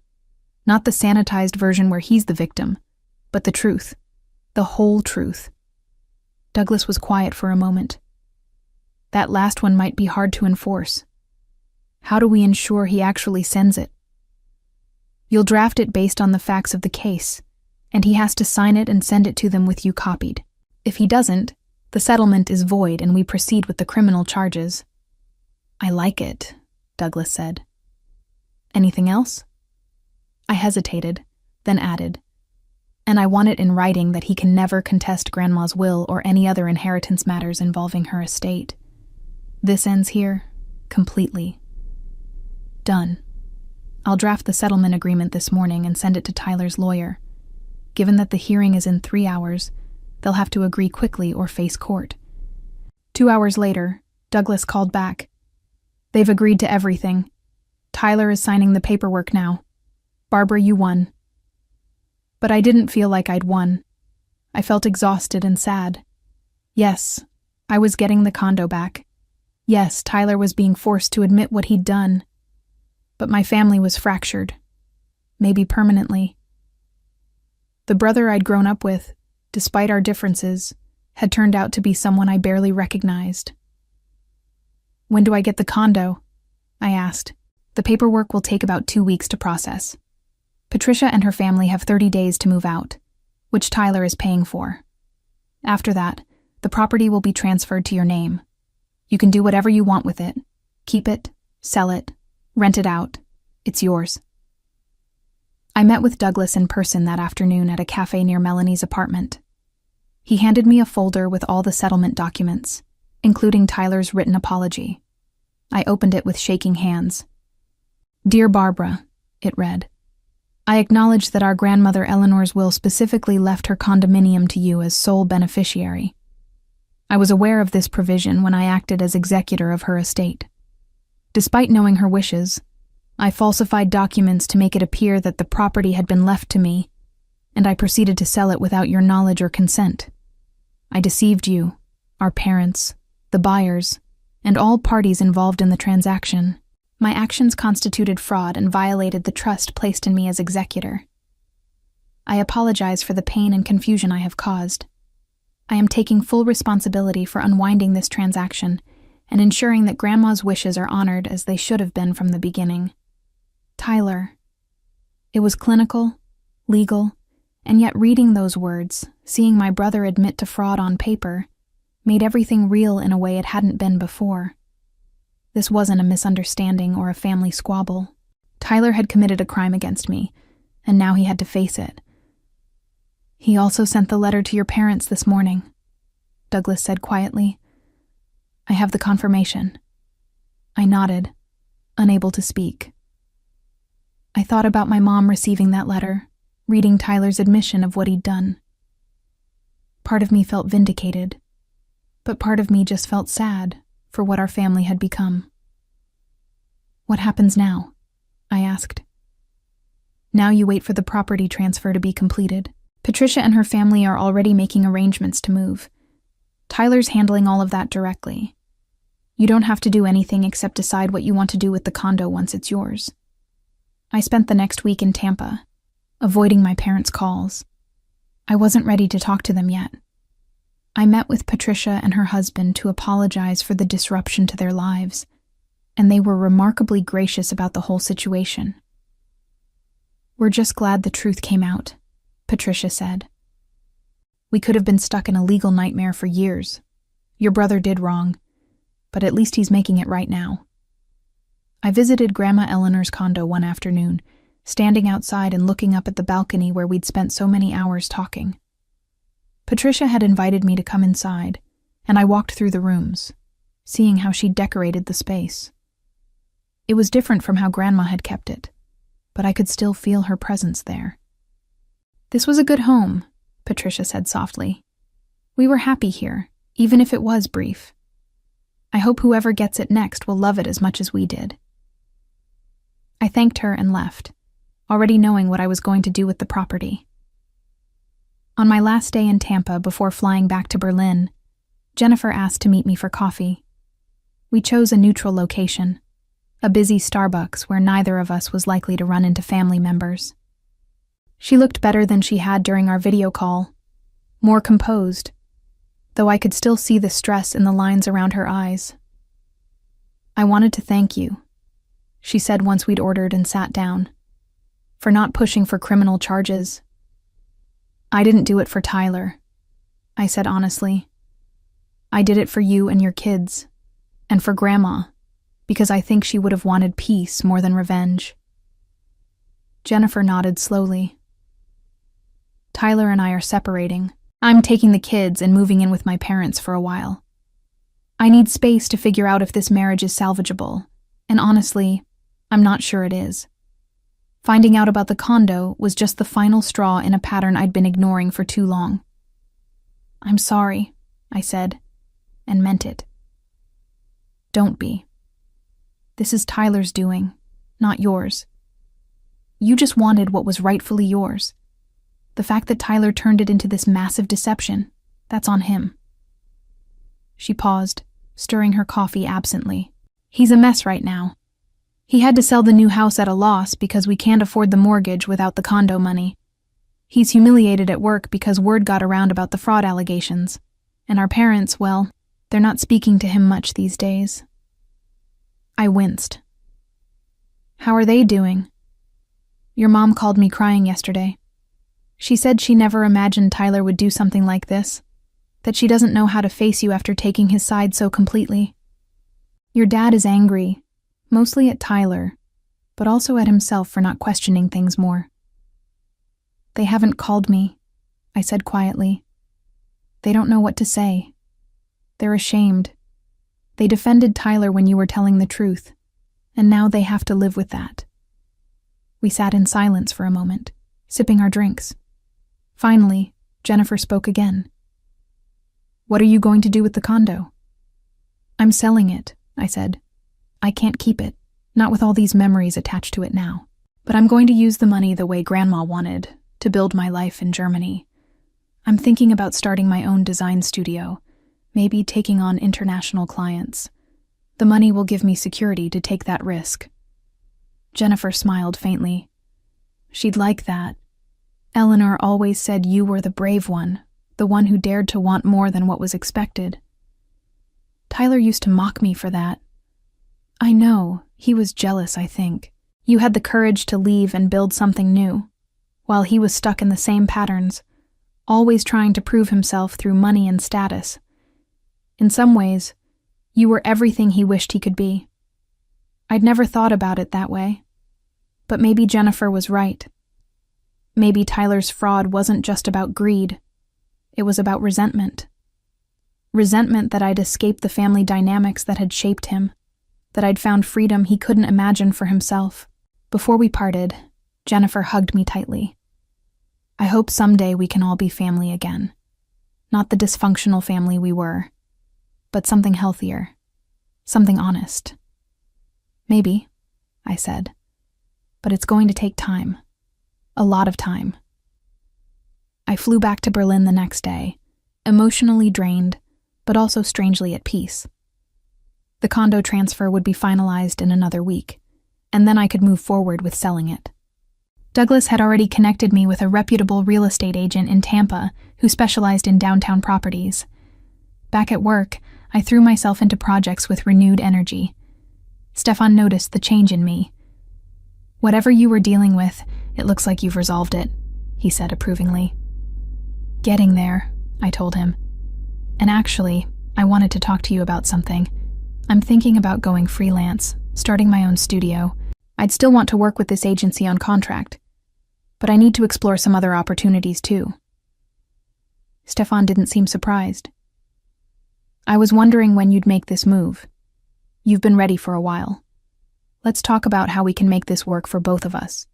Not the sanitized version where he's the victim, but the truth. The whole truth. Douglas was quiet for a moment. That last one might be hard to enforce. How do we ensure he actually sends it? You'll draft it based on the facts of the case, and he has to sign it and send it to them with you copied. If he doesn't, the settlement is void and we proceed with the criminal charges. I like it, Douglas said. Anything else? I hesitated, then added, and I want it in writing that he can never contest Grandma's will or any other inheritance matters involving her estate. This ends here, completely. Done. I'll draft the settlement agreement this morning and send it to Tyler's lawyer. Given that the hearing is in 3 hours, they'll have to agree quickly or face court. 2 hours later, Douglas called back. They've agreed to everything. Tyler is signing the paperwork now. Barbara, you won. But I didn't feel like I'd won. I felt exhausted and sad. Yes, I was getting the condo back. Yes, Tyler was being forced to admit what he'd done. But my family was fractured. Maybe permanently. The brother I'd grown up with, despite our differences, had turned out to be someone I barely recognized. When do I get the condo? I asked. The paperwork will take about 2 weeks to process. Patricia and her family have 30 days to move out, which Tyler is paying for. After that, the property will be transferred to your name. You can do whatever you want with it. Keep it, sell it, rent it out. It's yours. I met with Douglas in person that afternoon at a cafe near Melanie's apartment. He handed me a folder with all the settlement documents, including Tyler's written apology. I opened it with shaking hands. Dear Barbara, it read, I acknowledge that our grandmother Eleanor's will specifically left her condominium to you as sole beneficiary. I was aware of this provision when I acted as executor of her estate. Despite knowing her wishes, I falsified documents to make it appear that the property had been left to me, and I proceeded to sell it without your knowledge or consent. I deceived you, our parents, the buyers, and all parties involved in the transaction. My actions constituted fraud and violated the trust placed in me as executor. I apologize for the pain and confusion I have caused. I am taking full responsibility for unwinding this transaction and ensuring that Grandma's wishes are honored as they should have been from the beginning. Tyler. It was clinical, legal, and yet reading those words, seeing my brother admit to fraud on paper, made everything real in a way it hadn't been before. This wasn't a misunderstanding or a family squabble. Tyler had committed a crime against me, and now he had to face it. He also sent the letter to your parents this morning, Douglas said quietly. I have the confirmation. I nodded, unable to speak. I thought about my mom receiving that letter, reading Tyler's admission of what he'd done. Part of me felt vindicated, but part of me just felt sad for what our family had become. What happens now? I asked. Now you wait for the property transfer to be completed. Patricia and her family are already making arrangements to move. Tyler's handling all of that directly. You don't have to do anything except decide what you want to do with the condo once it's yours. I spent the next week in Tampa, avoiding my parents' calls. I wasn't ready to talk to them yet. I met with Patricia and her husband to apologize for the disruption to their lives, and they were remarkably gracious about the whole situation. We're just glad the truth came out, Patricia said. We could have been stuck in a legal nightmare for years. Your brother did wrong, but at least he's making it right now. I visited Grandma Eleanor's condo one afternoon, standing outside and looking up at the balcony where we'd spent so many hours talking. Patricia had invited me to come inside, and I walked through the rooms, seeing how she'd decorated the space. It was different from how Grandma had kept it, but I could still feel her presence there. This was a good home, Patricia said softly. We were happy here, even if it was brief. I hope whoever gets it next will love it as much as we did. I thanked her and left, already knowing what I was going to do with the property. On my last day in Tampa before flying back to Berlin, Jennifer asked to meet me for coffee. We chose a neutral location, a busy Starbucks where neither of us was likely to run into family members. She looked better than she had during our video call, more composed, though I could still see the stress in the lines around her eyes. I wanted to thank you, she said once we'd ordered and sat down, for not pushing for criminal charges. I didn't do it for Tyler, I said honestly. I did it for you and your kids, and for Grandma, because I think she would have wanted peace more than revenge. Jennifer nodded slowly. Tyler and I are separating. I'm taking the kids and moving in with my parents for a while. I need space to figure out if this marriage is salvageable, and honestly, I'm not sure it is. Finding out about the condo was just the final straw in a pattern I'd been ignoring for too long. I'm sorry, I said, and meant it. Don't be. This is Tyler's doing, not yours. You just wanted what was rightfully yours. The fact that Tyler turned it into this massive deception, that's on him. She paused, stirring her coffee absently. He's a mess right now. He had to sell the new house at a loss because we can't afford the mortgage without the condo money. He's humiliated at work because word got around about the fraud allegations. And our parents, well, they're not speaking to him much these days. I winced. How are they doing? Your mom called me crying yesterday. She said she never imagined Tyler would do something like this, that she doesn't know how to face you after taking his side so completely. Your dad is angry, mostly at Tyler, but also at himself for not questioning things more. They haven't called me, I said quietly. They don't know what to say. They're ashamed. They defended Tyler when you were telling the truth, and now they have to live with that. We sat in silence for a moment, sipping our drinks. Finally, Jennifer spoke again. "What are you going to do with the condo?" "I'm selling it," I said. "I can't keep it, not with all these memories attached to it now. But I'm going to use the money the way Grandma wanted, to build my life in Germany. I'm thinking about starting my own design studio, maybe taking on international clients. The money will give me security to take that risk." Jennifer smiled faintly. "She'd like that. Eleanor always said you were the brave one, the one who dared to want more than what was expected." "Tyler used to mock me for that." "I know, he was jealous, I think. You had the courage to leave and build something new, while he was stuck in the same patterns, always trying to prove himself through money and status. In some ways, you were everything he wished he could be. I'd never thought about it that way. But maybe Jennifer was right. Maybe Tyler's fraud wasn't just about greed. It was about resentment. Resentment that I'd escaped the family dynamics that had shaped him, that I'd found freedom he couldn't imagine for himself. Before we parted, Jennifer hugged me tightly. "I hope someday we can all be family again. Not the dysfunctional family we were, but something healthier, something honest." "Maybe," I said, "but it's going to take time. A lot of time." I flew back to Berlin the next day, emotionally drained, but also strangely at peace. The condo transfer would be finalized in another week, and then I could move forward with selling it. Douglas had already connected me with a reputable real estate agent in Tampa who specialized in downtown properties. Back at work, I threw myself into projects with renewed energy. Stefan noticed the change in me. "Whatever you were dealing with, it looks like you've resolved it," he said approvingly. "Getting there," I told him. "And actually, I wanted to talk to you about something. I'm thinking about going freelance, starting my own studio. I'd still want to work with this agency on contract, but I need to explore some other opportunities too." Stefan didn't seem surprised. "I was wondering when you'd make this move. You've been ready for a while. Let's talk about how we can make this work for both of us."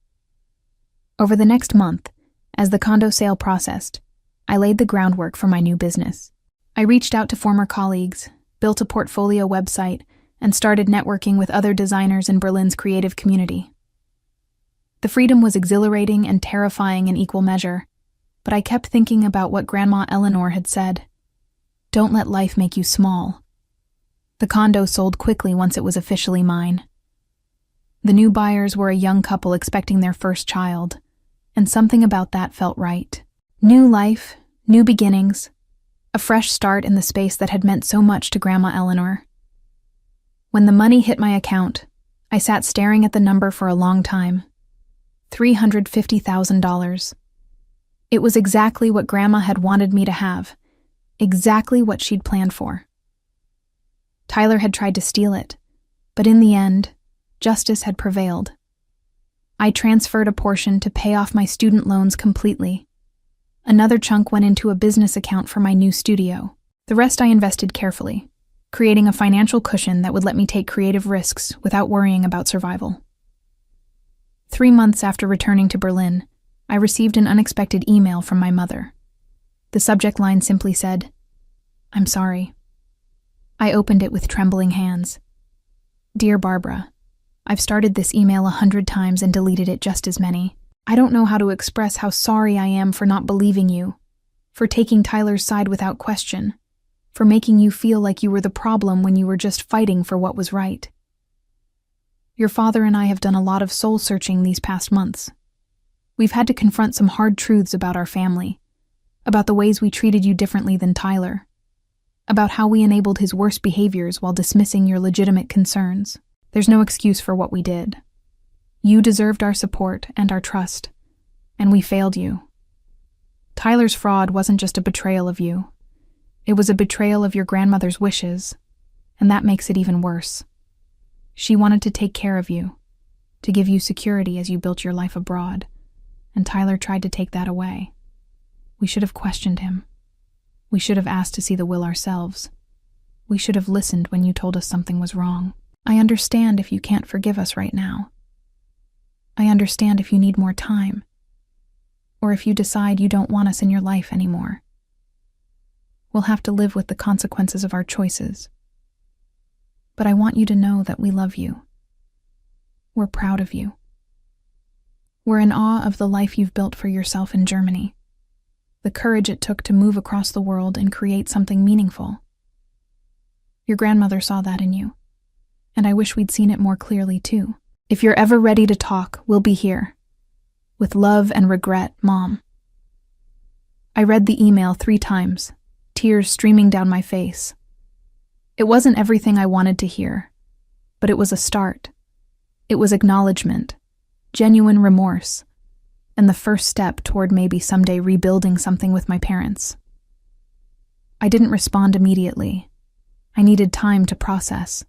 Over the next month, as the condo sale processed, I laid the groundwork for my new business. I reached out to former colleagues, built a portfolio website, and started networking with other designers in Berlin's creative community. The freedom was exhilarating and terrifying in equal measure, but I kept thinking about what Grandma Eleanor had said. Don't let life make you small. The condo sold quickly once it was officially mine. The new buyers were a young couple expecting their first child, and something about that felt right. New life, new beginnings, a fresh start in the space that had meant so much to Grandma Eleanor. When the money hit my account, I sat staring at the number for a long time. $350,000. It was exactly what Grandma had wanted me to have, exactly what she'd planned for. Tyler had tried to steal it, but in the end, justice had prevailed. I transferred a portion to pay off my student loans completely. Another chunk went into a business account for my new studio. The rest I invested carefully, creating a financial cushion that would let me take creative risks without worrying about survival. 3 months after returning to Berlin, I received an unexpected email from my mother. The subject line simply said, "I'm sorry." I opened it with trembling hands. "Dear Barbara, I've started this email 100 times and deleted it just as many. I don't know how to express how sorry I am for not believing you, for taking Tyler's side without question, for making you feel like you were the problem when you were just fighting for what was right. Your father and I have done a lot of soul-searching these past months. We've had to confront some hard truths about our family, about the ways we treated you differently than Tyler, about how we enabled his worst behaviors while dismissing your legitimate concerns. There's no excuse for what we did. You deserved our support and our trust, and we failed you. Tyler's fraud wasn't just a betrayal of you. It was a betrayal of your grandmother's wishes, and that makes it even worse. She wanted to take care of you, to give you security as you built your life abroad, and Tyler tried to take that away. We should have questioned him. We should have asked to see the will ourselves. We should have listened when you told us something was wrong. I understand if you can't forgive us right now. I understand if you need more time, or if you decide you don't want us in your life anymore. We'll have to live with the consequences of our choices. But I want you to know that we love you. We're proud of you. We're in awe of the life you've built for yourself in Germany, the courage it took to move across the world and create something meaningful. Your grandmother saw that in you, and I wish we'd seen it more clearly too. If you're ever ready to talk, we'll be here. With love and regret, Mom. I read the email 3 times, tears streaming down my face. It wasn't everything I wanted to hear, but it was a start. It was acknowledgement, genuine remorse, and the first step toward maybe someday rebuilding something with my parents. I didn't respond immediately. I needed time to process,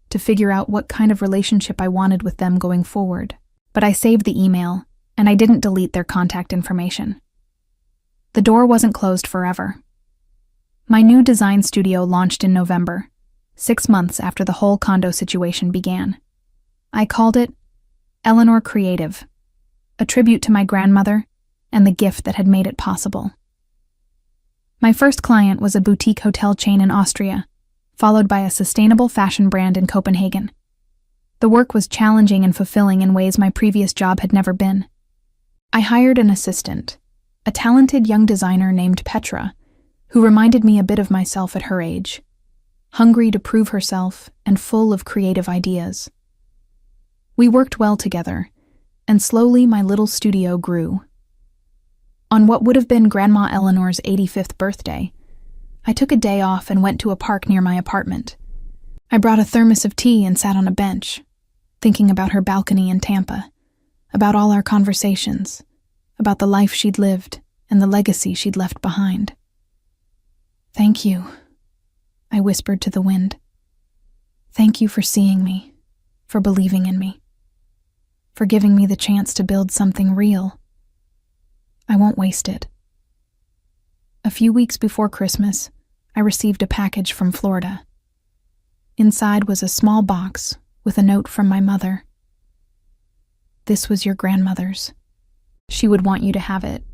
to figure out what kind of relationship I wanted with them going forward. But I saved the email, and I didn't delete their contact information. The door wasn't closed forever. My new design studio launched in November, 6 months after the whole condo situation began. I called it Eleanor Creative, a tribute to my grandmother and the gift that had made it possible. My first client was a boutique hotel chain in Austria, followed by a sustainable fashion brand in Copenhagen. The work was challenging and fulfilling in ways my previous job had never been. I hired an assistant, a talented young designer named Petra, who reminded me a bit of myself at her age, hungry to prove herself and full of creative ideas. We worked well together, and slowly my little studio grew. On what would have been Grandma Eleanor's 85th birthday, I took a day off and went to a park near my apartment. I brought a thermos of tea and sat on a bench, thinking about her balcony in Tampa, about all our conversations, about the life she'd lived and the legacy she'd left behind. "Thank you," I whispered to the wind. "Thank you for seeing me, for believing in me, for giving me the chance to build something real. I won't waste it." A few weeks before Christmas, I received a package from Florida. Inside was a small box with a note from my mother. "This was your grandmother's. She would want you to have it."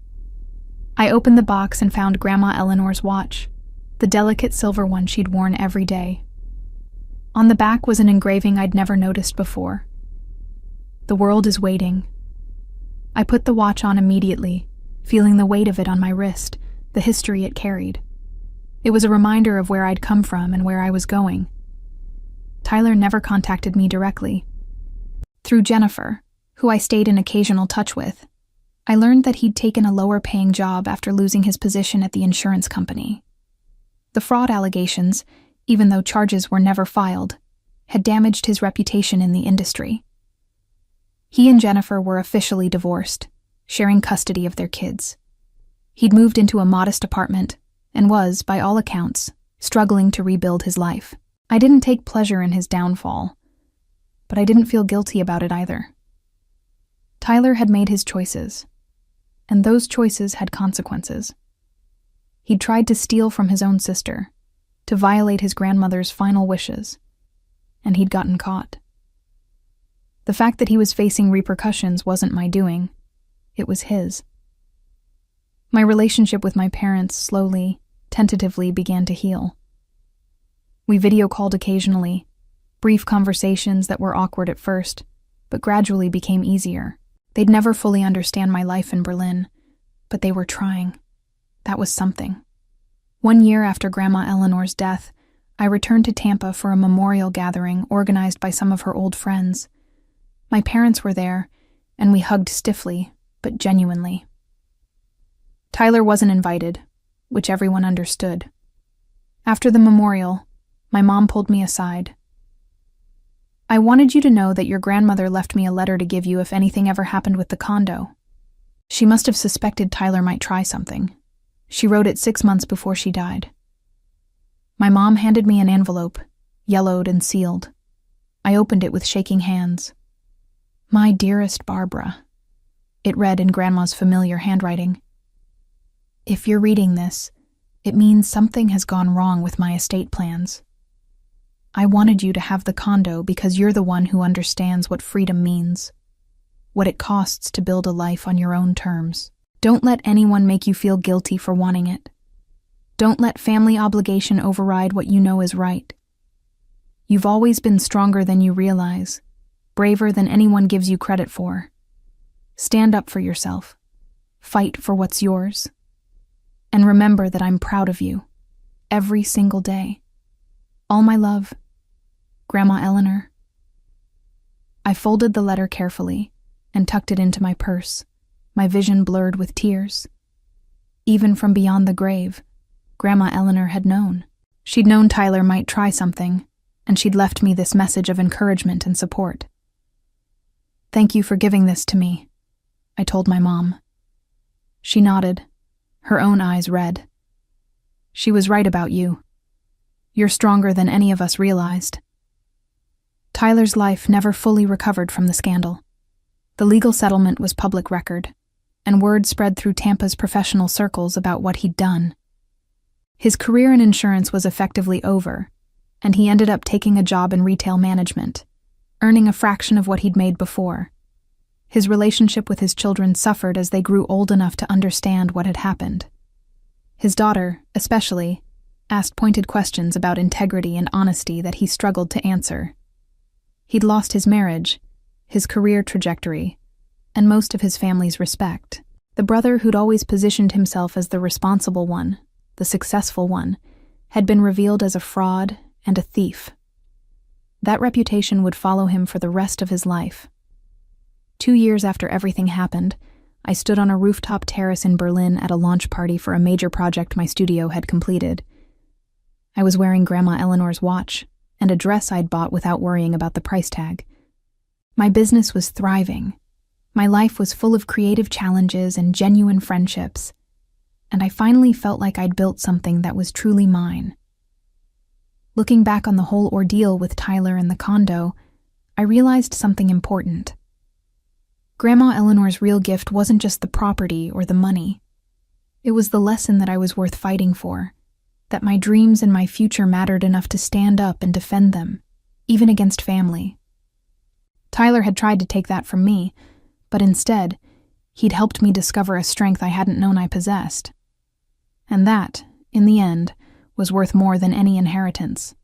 I opened the box and found Grandma Eleanor's watch, the delicate silver one she'd worn every day. On the back was an engraving I'd never noticed before. "The world is waiting." I put the watch on immediately, feeling the weight of it on my wrist, the history it carried. It was a reminder of where I'd come from and where I was going. Tyler never contacted me directly. Through Jennifer, who I stayed in occasional touch with, I learned that he'd taken a lower-paying job after losing his position at the insurance company. The fraud allegations, even though charges were never filed, had damaged his reputation in the industry. He and Jennifer were officially divorced, sharing custody of their kids. He'd moved into a modest apartment and was, by all accounts, struggling to rebuild his life. I didn't take pleasure in his downfall, but I didn't feel guilty about it either. Tyler had made his choices, and those choices had consequences. He'd tried to steal from his own sister, to violate his grandmother's final wishes, and he'd gotten caught. The fact that he was facing repercussions wasn't my doing, it was his. My relationship with my parents slowly, tentatively began to heal. We video called occasionally, brief conversations that were awkward at first, but gradually became easier. They'd never fully understand my life in Berlin, but they were trying. That was something. 1 year after Grandma Eleanor's death, I returned to Tampa for a memorial gathering organized by some of her old friends. My parents were there, and we hugged stiffly, but genuinely. Tyler wasn't invited, which everyone understood. After the memorial, my mom pulled me aside. "I wanted you to know that your grandmother left me a letter to give you if anything ever happened with the condo. She must have suspected Tyler might try something. She wrote it 6 months before she died." My mom handed me an envelope, yellowed and sealed. I opened it with shaking hands. "My dearest Barbara," it read in Grandma's familiar handwriting. "If you're reading this, it means something has gone wrong with my estate plans. I wanted you to have the condo because you're the one who understands what freedom means. what it costs to build a life on your own terms. Don't let anyone make you feel guilty for wanting it. Don't let family obligation override what you know is right. You've always been stronger than you realize, braver than anyone gives you credit for. Stand up for yourself. Fight for what's yours. And remember that I'm proud of you, every single day. All my love, Grandma Eleanor. I folded the letter carefully and tucked it into my purse, my vision blurred with tears. Even from beyond the grave, Grandma Eleanor had known. She'd known Tyler might try something, and she'd left me this message of encouragement and support. "Thank you for giving this to me," I told my mom. She nodded, her own eyes red. "She was right about you. You're stronger than any of us realized." Tyler's life never fully recovered from the scandal. The legal settlement was public record, and word spread through Tampa's professional circles about what he'd done. His career in insurance was effectively over, and he ended up taking a job in retail management, earning a fraction of what he'd made before. His relationship with his children suffered as they grew old enough to understand what had happened. His daughter, especially, asked pointed questions about integrity and honesty that he struggled to answer. He'd lost his marriage, his career trajectory, and most of his family's respect. The brother who'd always positioned himself as the responsible one, the successful one, had been revealed as a fraud and a thief. That reputation would follow him for the rest of his life. 2 years after everything happened, I stood on a rooftop terrace in Berlin at a launch party for a major project my studio had completed. I was wearing Grandma Eleanor's watch and a dress I'd bought without worrying about the price tag. My business was thriving. My life was full of creative challenges and genuine friendships, and I finally felt like I'd built something that was truly mine. Looking back on the whole ordeal with Tyler and the condo, I realized something important. Grandma Eleanor's real gift wasn't just the property or the money. It was the lesson that I was worth fighting for, that my dreams and my future mattered enough to stand up and defend them, even against family. Tyler had tried to take that from me, but instead, he'd helped me discover a strength I hadn't known I possessed. And that, in the end, was worth more than any inheritance.